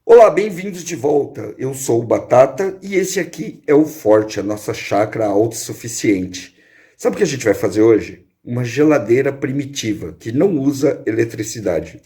Olá, bem-vindos de volta. Eu sou o Batata e esse aqui é o Forte, a nossa chácara autossuficiente. Sabe o que a gente vai fazer hoje? Uma geladeira primitiva que não usa eletricidade.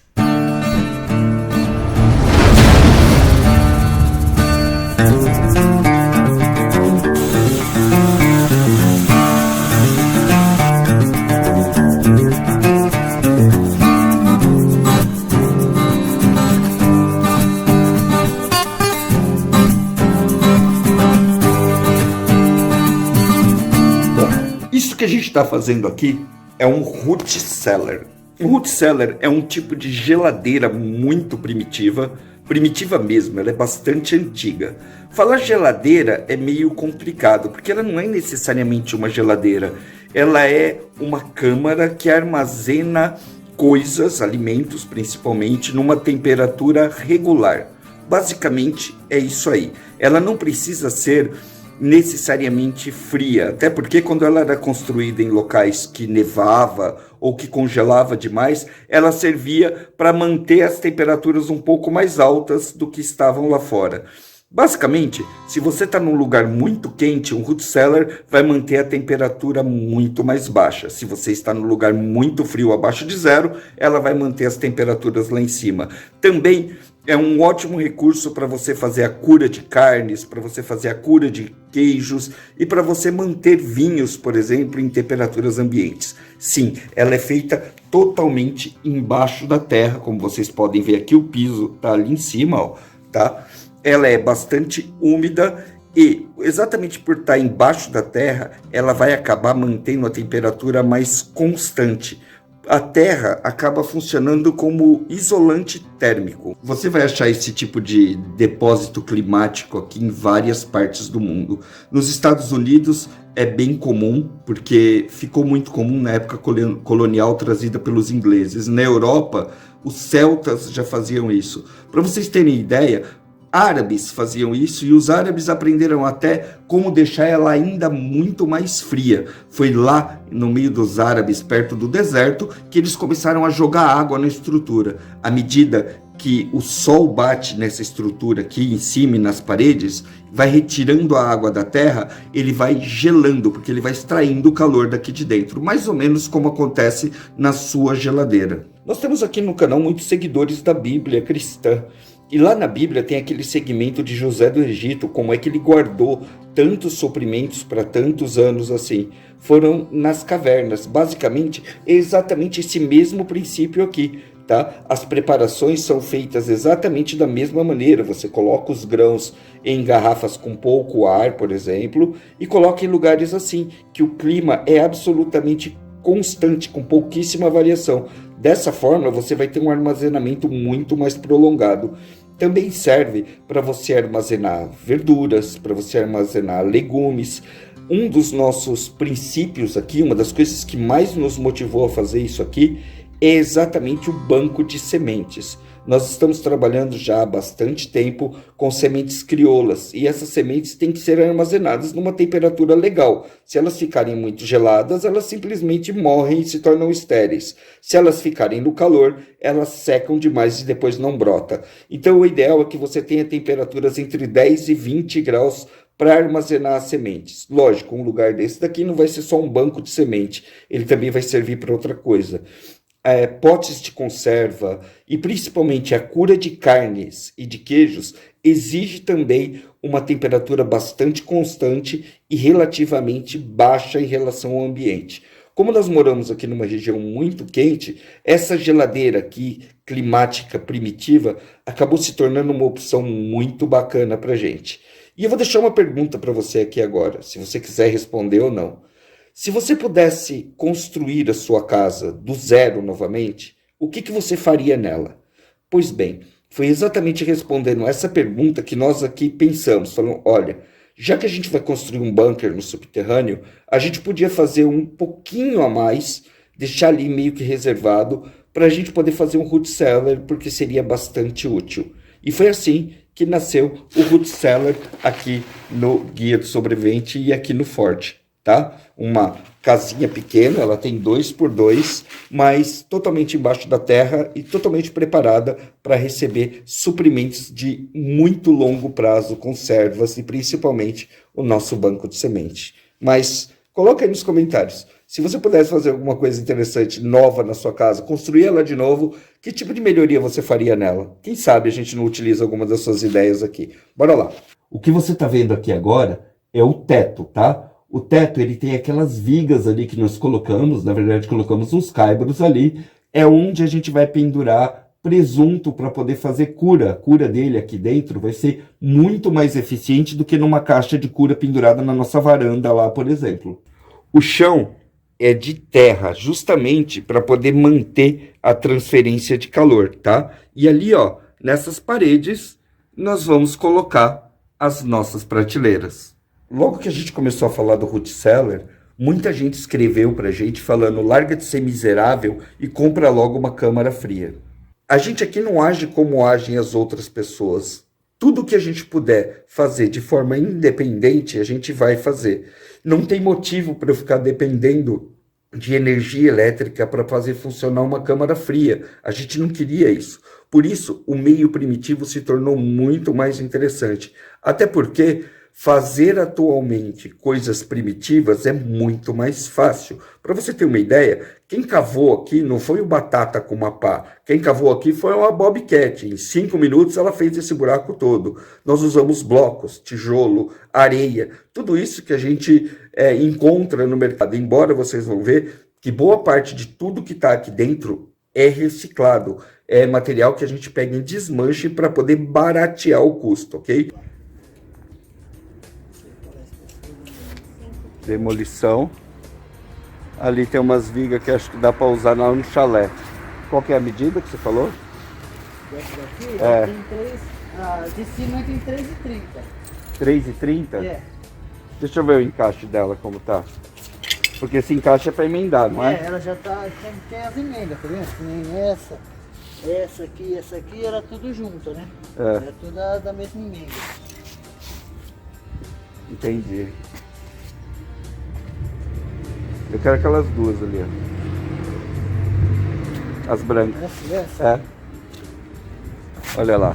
Isso que a gente está fazendo aqui é um root cellar. O root cellar é um tipo de geladeira muito primitiva, primitiva mesmo, ela é bastante antiga. Falar geladeira é meio complicado, porque ela não é necessariamente uma geladeira, ela é uma câmara que armazena coisas, alimentos principalmente, numa temperatura regular. Basicamente é isso aí. Ela não precisa ser necessariamente fria, até porque quando ela era construída em locais que nevava ou que congelava demais, ela servia para manter as temperaturas um pouco mais altas do que estavam lá fora. Basicamente, se você está num lugar muito quente, um root cellar vai manter a temperatura muito mais baixa. Se você está num lugar muito frio, abaixo de zero, ela vai manter as temperaturas lá em cima. Também é um ótimo recurso para você fazer a cura de carnes, para você fazer a cura de queijos e para você manter vinhos, por exemplo, em temperaturas ambientes. Sim, ela é feita totalmente embaixo da terra, como vocês podem ver aqui, o piso está ali em cima, ó, tá? Ela é bastante úmida e, exatamente por estar embaixo da terra, ela vai acabar mantendo a temperatura mais constante. A terra acaba funcionando como isolante térmico. Você vai achar esse tipo de depósito climático aqui em várias partes do mundo. Nos Estados Unidos é bem comum, porque ficou muito comum na época colonial trazida pelos ingleses. Na Europa, os celtas já faziam isso. Para vocês terem ideia, árabes faziam isso e os árabes aprenderam até como deixar ela ainda muito mais fria. Foi lá no meio dos árabes, perto do deserto, que eles começaram a jogar água na estrutura. À medida que o sol bate nessa estrutura aqui em cima e nas paredes, vai retirando a água da terra, ele vai gelando, porque ele vai extraindo o calor daqui de dentro, mais ou menos como acontece na sua geladeira. Nós temos aqui no canal muitos seguidores da Bíblia cristã. E lá na Bíblia tem aquele segmento de José do Egito, como é que ele guardou tantos suprimentos para tantos anos assim. Foram nas cavernas. Basicamente, é exatamente esse mesmo princípio aqui, tá? As preparações são feitas exatamente da mesma maneira. Você coloca os grãos em garrafas com pouco ar, por exemplo, e coloca em lugares assim, que o clima é absolutamente constante, com pouquíssima variação. Dessa forma, você vai ter um armazenamento muito mais prolongado. Também serve para você armazenar verduras, para você armazenar legumes. Um dos nossos princípios aqui, uma das coisas que mais nos motivou a fazer isso aqui, é exatamente o banco de sementes. Nós estamos trabalhando já há bastante tempo com sementes crioulas e essas sementes têm que ser armazenadas numa temperatura legal. Se elas ficarem muito geladas, elas simplesmente morrem e se tornam estéreis. Se elas ficarem no calor, elas secam demais e depois não brota. Então o ideal é que você tenha temperaturas entre 10 e 20 graus para armazenar as sementes. Lógico, um lugar desse daqui não vai ser só um banco de semente, ele também vai servir para outra coisa. Potes de conserva e principalmente a cura de carnes e de queijos exige também uma temperatura bastante constante e relativamente baixa em relação ao ambiente. Como nós moramos aqui numa região muito quente, essa geladeira aqui, climática primitiva, acabou se tornando uma opção muito bacana para a gente. E eu vou deixar uma pergunta para você aqui agora, se você quiser responder ou não. Se você pudesse construir a sua casa do zero novamente, o que você faria nela? Pois bem, foi exatamente respondendo essa pergunta que nós aqui pensamos, falando, olha, já que a gente vai construir um bunker no subterrâneo, a gente podia fazer um pouquinho a mais, deixar ali meio que reservado, para a gente poder fazer um root cellar, porque seria bastante útil. E foi assim que nasceu o root cellar aqui no Guia do Sobrevivente e aqui no Forte. tá? Uma casinha pequena, ela tem 2x2, mas totalmente embaixo da terra e totalmente preparada para receber suprimentos de muito longo prazo, conservas e principalmente o nosso banco de semente. Mas coloca aí nos comentários, se você pudesse fazer alguma coisa interessante, nova na sua casa, construir ela de novo, que tipo de melhoria você faria nela? Quem sabe a gente não utiliza alguma das suas ideias aqui. Bora lá. O que você está vendo aqui agora é o teto, tá? O teto, ele tem aquelas vigas ali que nós colocamos, na verdade colocamos uns caibros ali, é onde a gente vai pendurar presunto para poder fazer cura. A cura dele aqui dentro vai ser muito mais eficiente do que numa caixa de cura pendurada na nossa varanda lá, por exemplo. O chão é de terra, justamente para poder manter a transferência de calor, tá? E ali, ó, nessas paredes, nós vamos colocar as nossas prateleiras. Logo que a gente começou a falar do root cellar, muita gente escreveu pra gente falando: larga de ser miserável e compra logo uma câmara fria. A gente aqui não age como agem as outras pessoas. Tudo que a gente puder fazer de forma independente, a gente vai fazer. Não tem motivo para eu ficar dependendo de energia elétrica para fazer funcionar uma câmara fria. A gente não queria isso. Por isso, o meio primitivo se tornou muito mais interessante. Até porque fazer atualmente coisas primitivas é muito mais fácil. Para você ter uma ideia, quem cavou aqui não foi o Batata com uma pá. Quem cavou aqui foi uma Bobcat. Em 5 minutos ela fez esse buraco todo. Nós usamos blocos, tijolo, areia, tudo isso que a gente encontra no mercado. Embora vocês vão ver que boa parte de tudo que está aqui dentro é reciclado. É material que a gente pega em desmanche para poder baratear o custo, ok? Demolição. Ali tem umas vigas que acho que dá para usar lá no chalé. Qual que é a medida que você falou? Essa daqui tem 3, de cima tem 3,30. 3,30? É. Deixa eu ver o encaixe dela como tá. Porque esse encaixe é para emendar, não é? É, ela já tá, tem as emendas, tá vendo? Que nem essa aqui, era tudo junto, né? É tudo da mesma emenda. Entendi. Eu quero aquelas duas ali, ó. As brancas. Essa? É. Olha lá.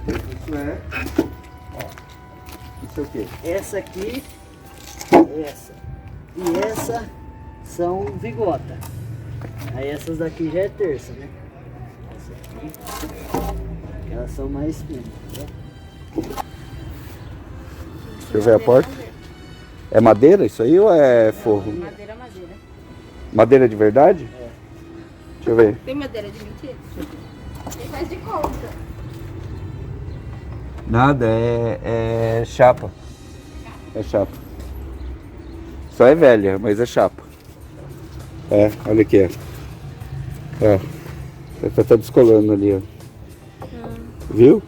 Isso é. Ó. Isso é o quê? Essa aqui, essa. E essa são vigota. Aí essas daqui já é terça, né? Essa aqui, elas são mais finas, tá? Deixa eu ver a porta. É madeira isso aí ou é forro? Madeira. Madeira de verdade? É. Deixa eu ver. Tem madeira de mentira? Ele faz de conta. Nada, é chapa. É chapa. Só é velha, mas é chapa. É, olha aqui, ó. É. Tá descolando ali, ó. Viu?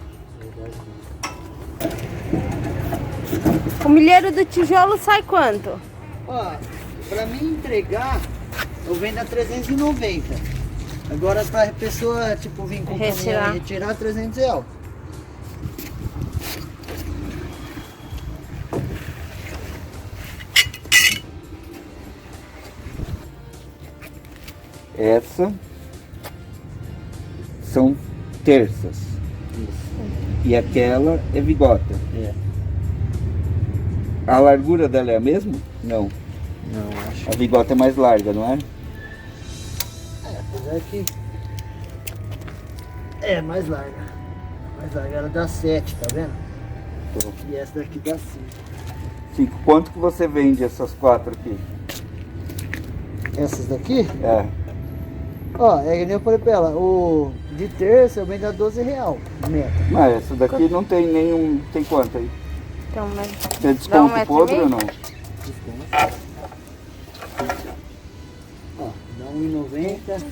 O milheiro do tijolo sai quanto? Ó, pra mim entregar, eu vendo a 390. Agora pra pessoa, tipo, vir com o caminhão e retirar, 300 reais. Essa são terças. E aquela é vigota. É. A largura dela é a mesma? Não. Não, acho. A vigota é mais larga, não é? Apesar que é mais larga. Mais larga, ela dá 7, tá vendo? E essa daqui dá 5. 5. Quanto que você vende essas 4 aqui? Essas daqui? É. Ó, é que nem eu falei pra ela, o de terça eu vendo a 12 real, meta. Mas essa daqui não tem nenhum. Tem quanto aí? Então, mas... Tem desconto podre ou não? Desconto. Ó, dá 1,90.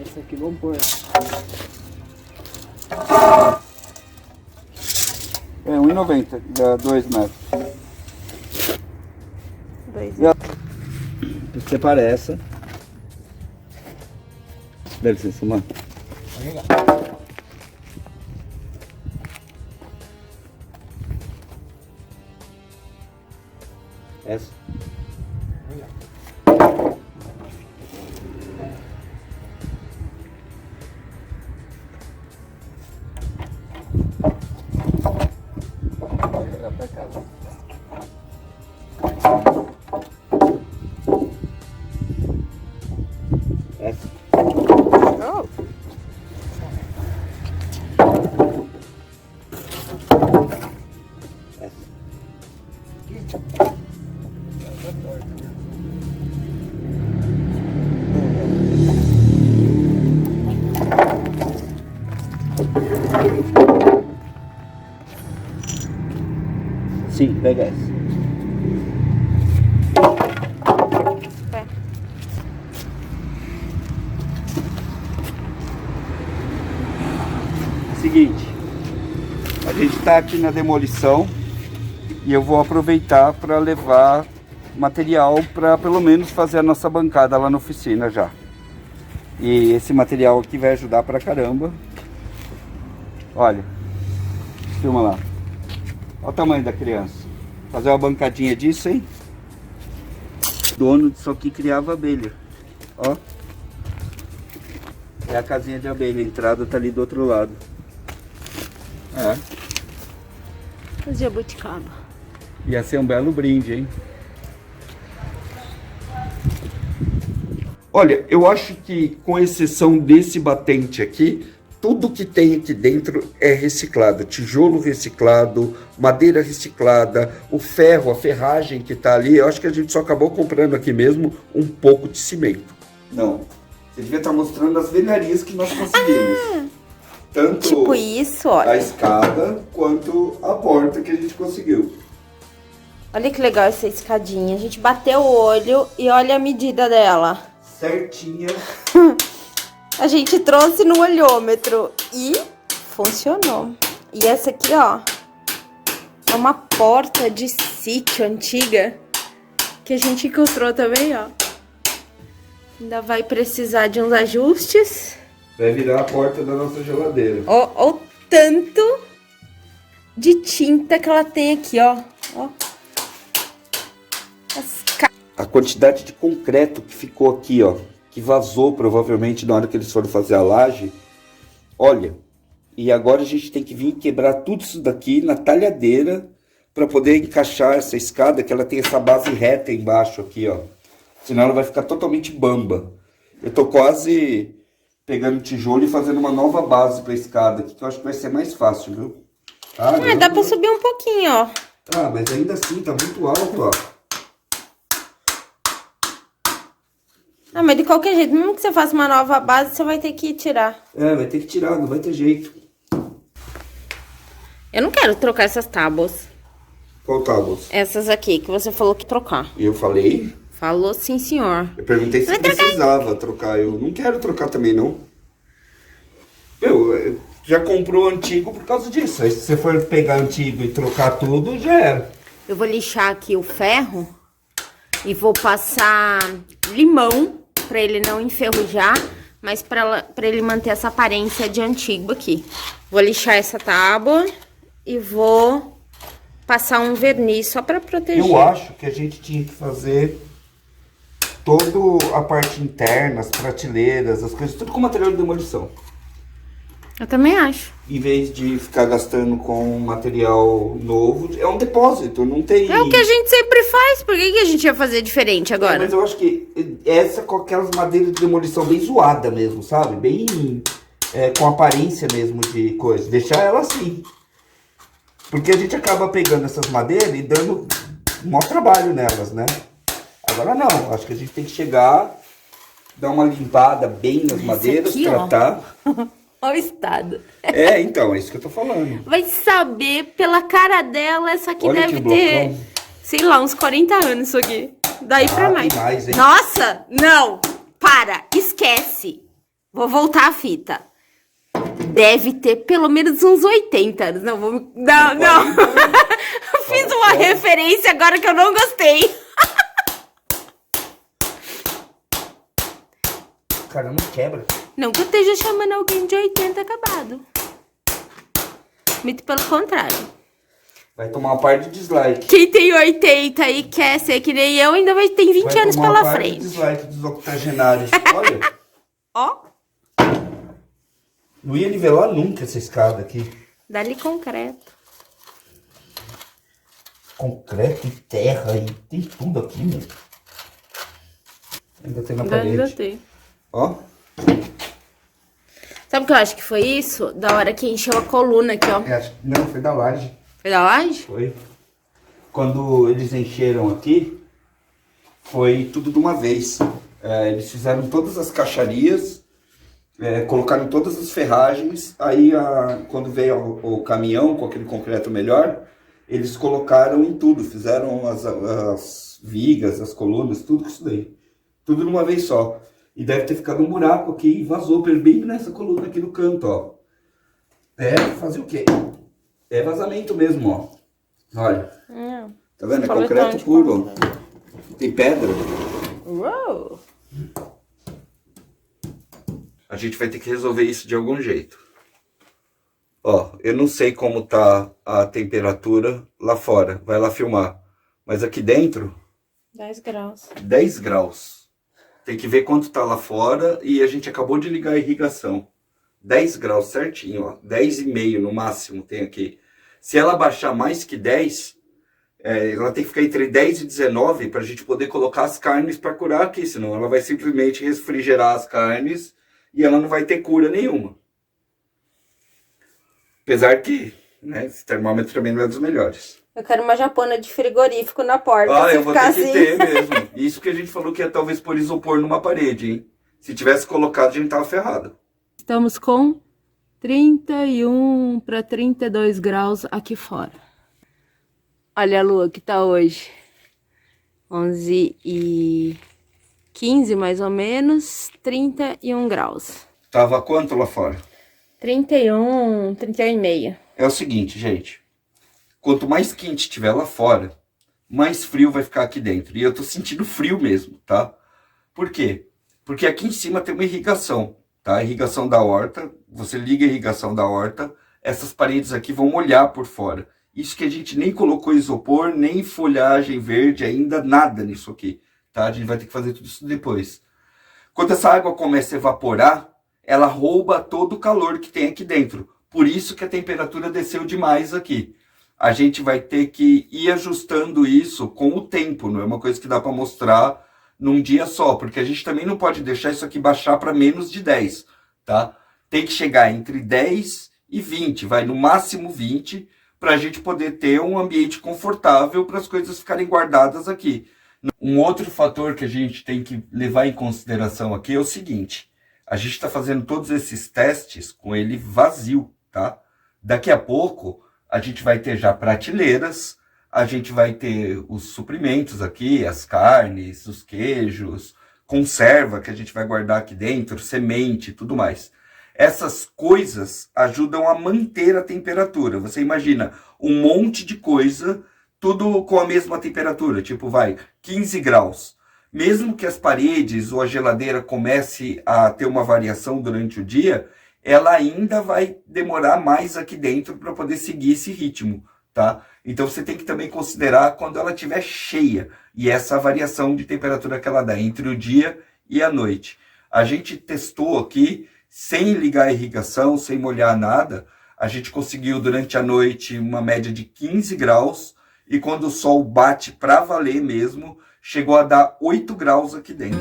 Essa aqui vamos pôr. É 1,90, dá 2 metros. 2. Separa essa. Dá licença, mano. Essa. Essa. Oh. Sim, pega essa. É. Seguinte, a gente tá aqui na demolição e eu vou aproveitar para levar material para pelo menos fazer a nossa bancada lá na oficina já. E esse material aqui vai ajudar pra caramba. Olha, filma lá. Olha o tamanho da criança. Fazer uma bancadinha disso, hein? O dono disso aqui criava abelha. Ó. É a casinha de abelha. A entrada tá ali do outro lado. É. Os jabuticaba. Ia ser um belo brinde, hein? Olha, eu acho que com exceção desse batente aqui, tudo que tem aqui dentro é reciclado. Tijolo reciclado, madeira reciclada, o ferro, a ferragem que tá ali, eu acho que a gente só acabou comprando aqui mesmo um pouco de cimento. Não, você devia estar mostrando as velharias que nós conseguimos. Tanto Tipo isso, a olha. escada quanto a porta que a gente conseguiu. Olha que legal essa escadinha. A gente bateu o olho e olha a medida dela. Certinha. A gente trouxe no olhômetro e funcionou. E essa aqui, ó, é uma porta de sítio antiga que a gente encontrou também, ó. Ainda vai precisar de uns ajustes. Vai virar a porta da nossa geladeira. Ó o tanto de tinta que ela tem aqui, ó. Ó. A quantidade de concreto que ficou aqui, ó, que vazou provavelmente na hora que eles foram fazer a laje. Olha, e agora a gente tem que vir quebrar tudo isso daqui na talhadeira para poder encaixar essa escada, que ela tem essa base reta embaixo aqui, ó. Senão ela vai ficar totalmente bamba. Eu tô quase pegando tijolo e fazendo uma nova base para a escada aqui, que eu acho que vai ser mais fácil, viu? Ah, dá pra subir um pouquinho, ó. Ah, mas ainda assim tá muito alto, ó. Ah, mas de qualquer jeito, mesmo que você faça uma nova base, você vai ter que tirar. É, vai ter que tirar, não vai ter jeito. Eu não quero trocar essas tábuas. Qual tábuas? Essas aqui, que você falou que trocar. Eu falei? Falou sim, senhor. Eu perguntei se precisava trocar. Eu não quero trocar também, não. Eu já comprou antigo por causa disso. Aí se você for pegar antigo e trocar tudo, já era. Eu vou lixar aqui o ferro e vou passar limão pra ele não enferrujar, mas pra ele manter essa aparência de antigo aqui. Vou lixar essa tábua e vou passar um verniz só pra proteger. Eu acho que a gente tinha que fazer toda a parte interna, as prateleiras, as coisas, tudo com material de demolição. Eu também acho. Em vez de ficar gastando com material novo, é um depósito, não tem... É o que a gente sempre faz, por que a gente ia fazer diferente agora? Mas eu acho que essa com aquelas madeiras de demolição bem zoada mesmo, sabe? Bem com aparência mesmo de coisa. Deixar ela assim. Porque a gente acaba pegando essas madeiras e dando um maior trabalho nelas, né? Agora não, acho que a gente tem que chegar, dar uma limpada bem nas madeiras, aqui, tratar. Olha o estado. Então, é isso que eu tô falando. Vai saber, pela cara dela, essa aqui Olha deve que ter, blocão. sei lá, uns 40 anos isso aqui. Daí pra tem mais. mais, hein? Nossa, não, para, esquece. Vou voltar a fita. Deve ter pelo menos uns 80 anos. Não, vou... Não. Fiz uma referência agora que eu não gostei. cara, não quebra. Não que eu esteja chamando alguém de 80 acabado. Muito pelo contrário. Vai tomar uma parte de dislike. Quem tem 80 e quer ser que nem eu, ainda vai ter 20 anos tomar pela uma parte frente. de dislike dos octogenários. Olha. Ó, Não ia nivelar nunca essa escada aqui. dá-lhe concreto. Concreto e terra e tem tudo aqui, meu. Ainda tem na Ainda parede. tem. Ó. Sabe o que eu acho que foi isso? Da hora que encheu a coluna aqui, ó. Não, foi da laje. Foi da laje? Foi. Quando eles encheram aqui, foi tudo de uma vez. Eles fizeram todas as caixarias, colocaram todas as ferragens. Aí, quando veio o caminhão com aquele concreto melhor, eles colocaram em tudo. Fizeram as vigas, as colunas, tudo com isso daí. Tudo de uma vez só. E deve ter ficado um buraco aqui e vazou bem nessa coluna aqui no canto, ó. Fazer o quê? É vazamento mesmo, ó. Olha. Tá vendo? É concreto puro. Tem pedra. Uou! A gente vai ter que resolver isso de algum jeito. Ó, eu não sei como tá a temperatura lá fora. Vai lá filmar. Mas aqui dentro, 10 graus. 10 graus. Tem que ver quanto tá lá fora e a gente acabou de ligar a irrigação. 10 graus certinho, ó. 10,5 no máximo tem aqui. Se ela baixar mais que 10, ela tem que ficar entre 10 e 19 para a gente poder colocar as carnes para curar aqui. Senão ela vai simplesmente refrigerar as carnes e ela não vai ter cura nenhuma. Apesar que, né, esse termômetro também não é dos melhores. Eu quero uma japona de frigorífico na porta. Ah, se eu vou ficar ter que assim. ter mesmo. Isso que a gente falou que ia talvez pôr isopor numa parede, hein? Se tivesse colocado, a gente tava ferrado. Estamos com 31 para 32 graus aqui fora. Olha a lua que tá hoje. 11h15 mais ou menos, 31 graus. Tava quanto lá fora? 31, 31,5. É o seguinte, gente. Quanto mais quente tiver lá fora, mais frio vai ficar aqui dentro. E eu tô sentindo frio mesmo, tá? Por quê? Porque aqui em cima tem uma irrigação, tá? A irrigação da horta, você liga a irrigação da horta, essas paredes aqui vão molhar por fora. Isso que a gente nem colocou isopor, nem folhagem verde, ainda nada nisso aqui, tá? A gente vai ter que fazer tudo isso depois. Quando essa água começa a evaporar, ela rouba todo o calor que tem aqui dentro. Por isso que a temperatura desceu demais aqui. A gente vai ter que ir ajustando isso com o tempo, não é uma coisa que dá para mostrar num dia só, porque a gente também não pode deixar isso aqui baixar para menos de 10, tá? Tem que chegar entre 10 e 20, vai no máximo 20, para a gente poder ter um ambiente confortável para as coisas ficarem guardadas aqui. Um outro fator que a gente tem que levar em consideração aqui é o seguinte: a gente está fazendo todos esses testes com ele vazio, tá? Daqui a pouco a gente vai ter já prateleiras, a gente vai ter os suprimentos aqui, as carnes, os queijos, conserva que a gente vai guardar aqui dentro, semente e tudo mais. Essas coisas ajudam a manter a temperatura. Você imagina um monte de coisa, tudo com a mesma temperatura, tipo 15 graus. Mesmo que as paredes ou a geladeira comece a ter uma variação durante o dia, ela ainda vai demorar mais aqui dentro para poder seguir esse ritmo, tá? Então você tem que também considerar quando ela estiver cheia e essa variação de temperatura que ela dá entre o dia e a noite. A gente testou aqui, sem ligar a irrigação, sem molhar nada, a gente conseguiu durante a noite uma média de 15 graus e quando o sol bate para valer mesmo, chegou a dar 8 graus aqui dentro.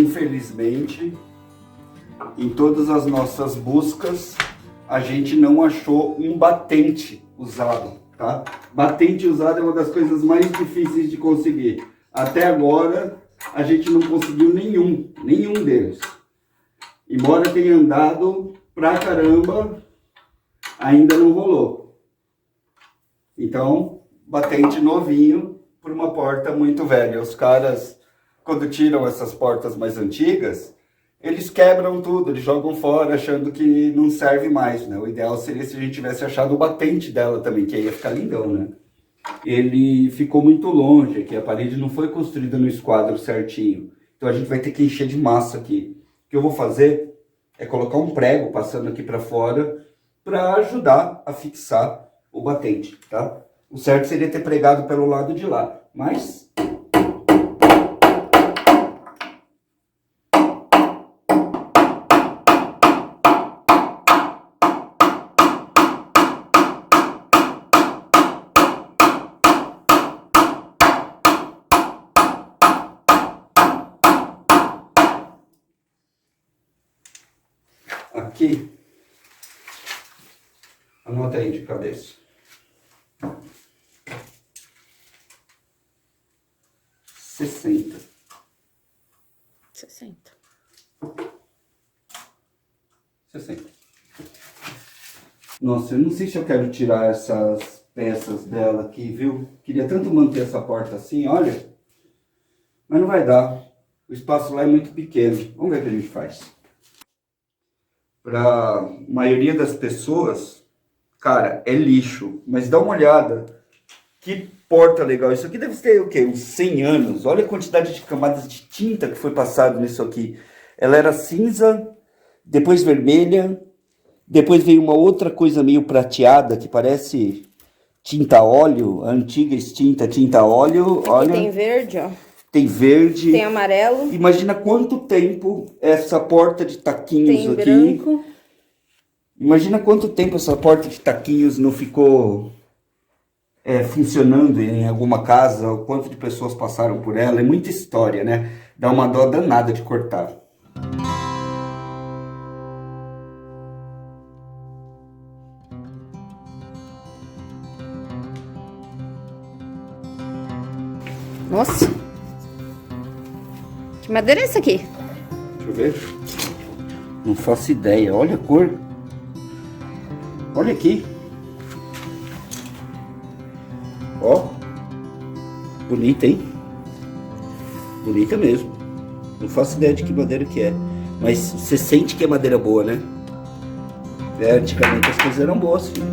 infelizmente, em todas as nossas buscas, a gente não achou um batente usado, tá? Batente usado é uma das coisas mais difíceis de conseguir. Até agora, a gente não conseguiu nenhum deles. Embora tenha andado pra caramba, ainda não rolou. Então, batente novinho por uma porta muito velha. Os caras, quando tiram essas portas mais antigas, eles quebram tudo, eles jogam fora achando que não serve mais, né? O ideal seria se a gente tivesse achado o batente dela também, que aí ia ficar lindão, né? Ele ficou muito longe aqui, a parede não foi construída no esquadro certinho. Então a gente vai ter que encher de massa aqui. O que eu vou fazer é colocar um prego passando aqui para fora para ajudar a fixar o batente, tá? O certo seria ter pregado pelo lado de lá, mas... Aqui, anota aí de cabeça. 60. 60. 60. Nossa, eu não sei se eu quero tirar essas peças dela aqui, viu? Queria tanto manter essa porta assim, olha. Mas não vai dar. O espaço lá é muito pequeno. Vamos ver o que a gente faz. Para a maioria das pessoas, cara, é lixo. Mas dá uma olhada. Que porta legal. Isso aqui deve ter o quê? Uns 100 anos. Olha a quantidade de camadas de tinta que foi passado nisso aqui. Ela era cinza, depois vermelha, depois veio uma outra coisa meio prateada que parece tinta óleo, a antiga extinta tinta óleo. Olha. Aqui tem verde, ó. Tem verde. Tem amarelo. Imagina quanto tempo essa porta de taquinhos Tem aqui. branco. Imagina quanto tempo essa porta de taquinhos não ficou funcionando em alguma casa, o quanto de pessoas passaram por ela. É muita história, né? Dá uma dó danada de cortar. Nossa. Que madeira é essa aqui? Deixa eu ver. Não faço ideia. Olha a cor. Olha aqui. Ó. Bonita, hein? Bonita mesmo. Não faço ideia de que madeira que é. Mas você sente que é madeira boa, né? Antigamente as coisas eram boas, filho.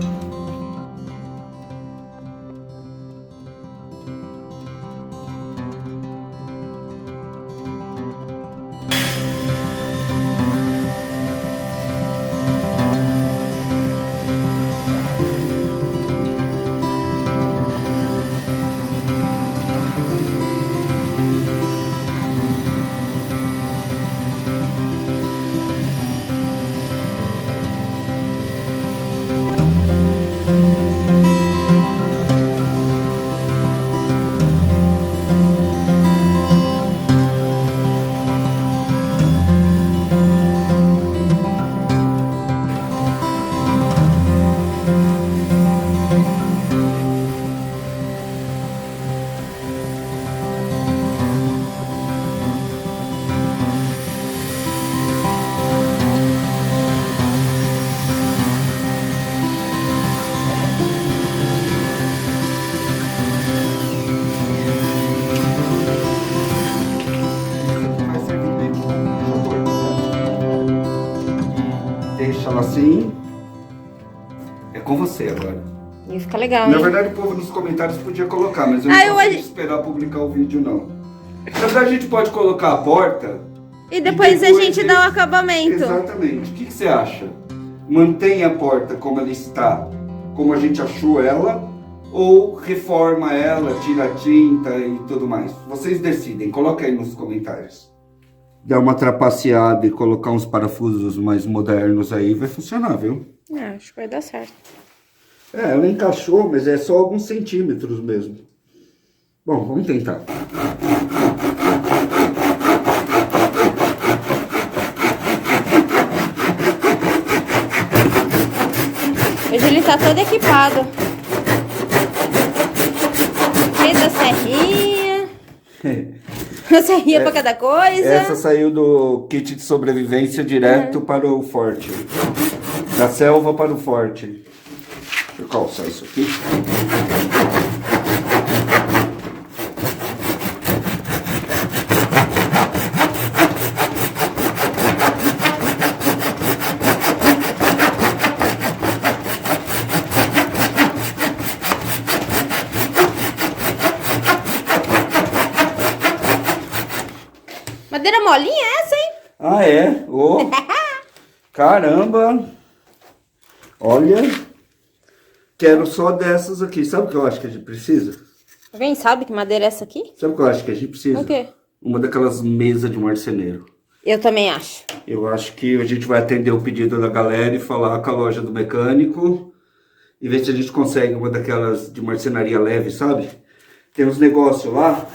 Deixa ela assim. É com você agora. Ia ficar legal, Na hein? verdade, o povo nos comentários podia colocar, mas eu não eu posso esperar publicar o vídeo, não. Na verdade, a gente pode colocar a porta... E depois a gente dá o acabamento. Exatamente. O que você acha? Mantém a porta como ela está, como a gente achou ela, ou reforma ela, tira a tinta e tudo mais? Vocês decidem. Coloca aí nos comentários. Dar uma trapaceada e colocar uns parafusos mais modernos aí, vai funcionar, viu? Acho que vai dar certo. Ela encaixou, mas é só alguns centímetros mesmo. Bom, vamos tentar. tá todo equipado. Cheio da serrinha. Serrinha pra cada coisa. Essa saiu do kit de sobrevivência direto para o forte. Da selva para o forte. Deixa eu calçar isso aqui. Madeira molinha é essa, hein? Ah, é? Oh. Caramba! Olha, quero só dessas aqui. Sabe o que eu acho que a gente precisa? Alguém sabe que madeira é essa aqui? Sabe o que eu acho que a gente precisa? O quê? Uma daquelas mesas de marceneiro. Eu também acho. Eu acho que a gente vai atender o pedido da galera e falar com a loja do mecânico e ver se a gente consegue uma daquelas de marcenaria leve, sabe? Tem uns negócios lá.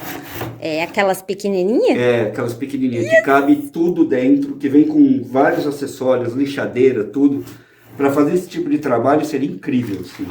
É aquelas pequenininhas? É, aquelas pequenininhas que cabe tudo dentro, que vem com vários acessórios, lixadeira, tudo. Para fazer esse tipo de trabalho seria incrível, assim.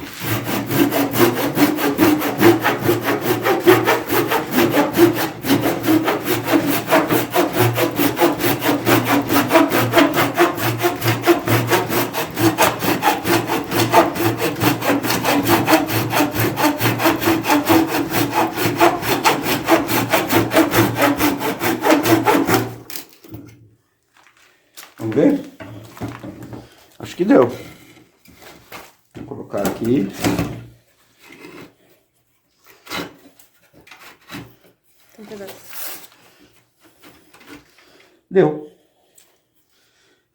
Vamos ver? Acho que deu. Vou colocar aqui. Deu.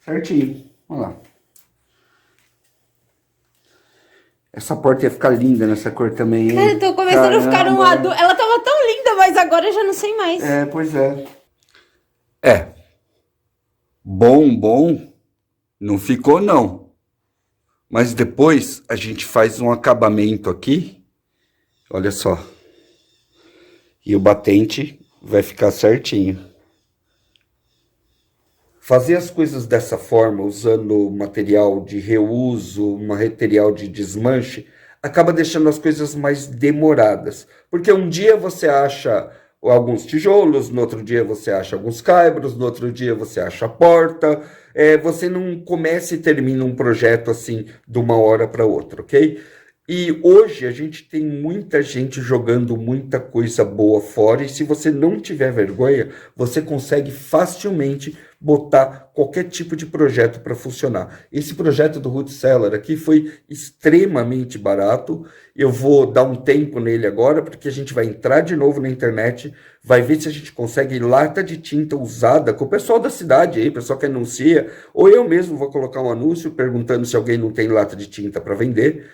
Certinho. Olha lá. Essa porta ia ficar linda nessa cor também, hein? Cara, eu tô começando a ficar Caramba. uma dor. Ela tava tão linda, mas agora eu já não sei mais. É, pois é. É. Bom, não ficou não. Mas depois a gente faz um acabamento aqui. Olha só. E o batente vai ficar certinho. Fazer as coisas dessa forma, usando material de reuso, material de desmanche, acaba deixando as coisas mais demoradas. Porque um dia você acha alguns tijolos, no outro dia você acha alguns caibros, no outro dia você acha a porta. Você não começa e termina um projeto assim de uma hora para outra, ok? E hoje a gente tem muita gente jogando muita coisa boa fora, e se você não tiver vergonha, você consegue facilmente botar qualquer tipo de projeto para funcionar. Esse projeto do Root Cellar aqui foi extremamente barato. Eu vou dar um tempo nele agora, porque a gente vai entrar de novo na internet, vai ver se a gente consegue lata de tinta usada com o pessoal da cidade aí, pessoal que anuncia, ou eu mesmo vou colocar um anúncio perguntando se alguém não tem lata de tinta para vender,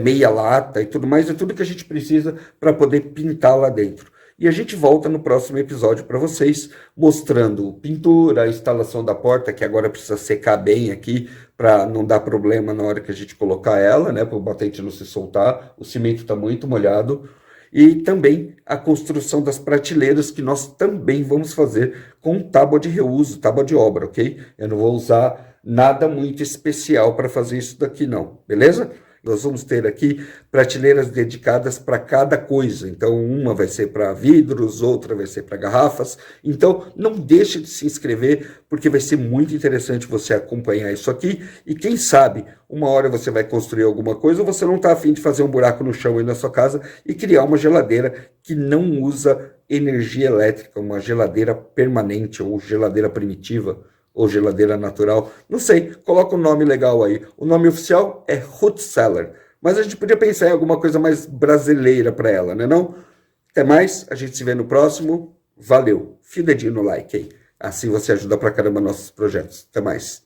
meia lata e tudo mais, é tudo que a gente precisa para poder pintar lá dentro. E a gente volta no próximo episódio para vocês, mostrando pintura, a instalação da porta, que agora precisa secar bem aqui, para não dar problema na hora que a gente colocar ela, né, para o batente não se soltar, o cimento está muito molhado. E também a construção das prateleiras, que nós também vamos fazer com tábua de reuso, tábua de obra, ok? Eu não vou usar nada muito especial para fazer isso daqui não, beleza? Nós vamos ter aqui prateleiras dedicadas para cada coisa. Então, uma vai ser para vidros, outra vai ser para garrafas. Então, não deixe de se inscrever, porque vai ser muito interessante você acompanhar isso aqui. E quem sabe, uma hora você vai construir alguma coisa, ou você não está afim de fazer um buraco no chão aí na sua casa e criar uma geladeira que não usa energia elétrica, uma geladeira permanente ou geladeira primitiva, ou geladeira natural, não sei, coloca um nome legal aí. O nome oficial é Root Cellar, mas a gente podia pensar em alguma coisa mais brasileira para ela, né não? Até mais, a gente se vê no próximo, valeu, fia o dedinho no like aí, assim você ajuda pra caramba nossos projetos, até mais.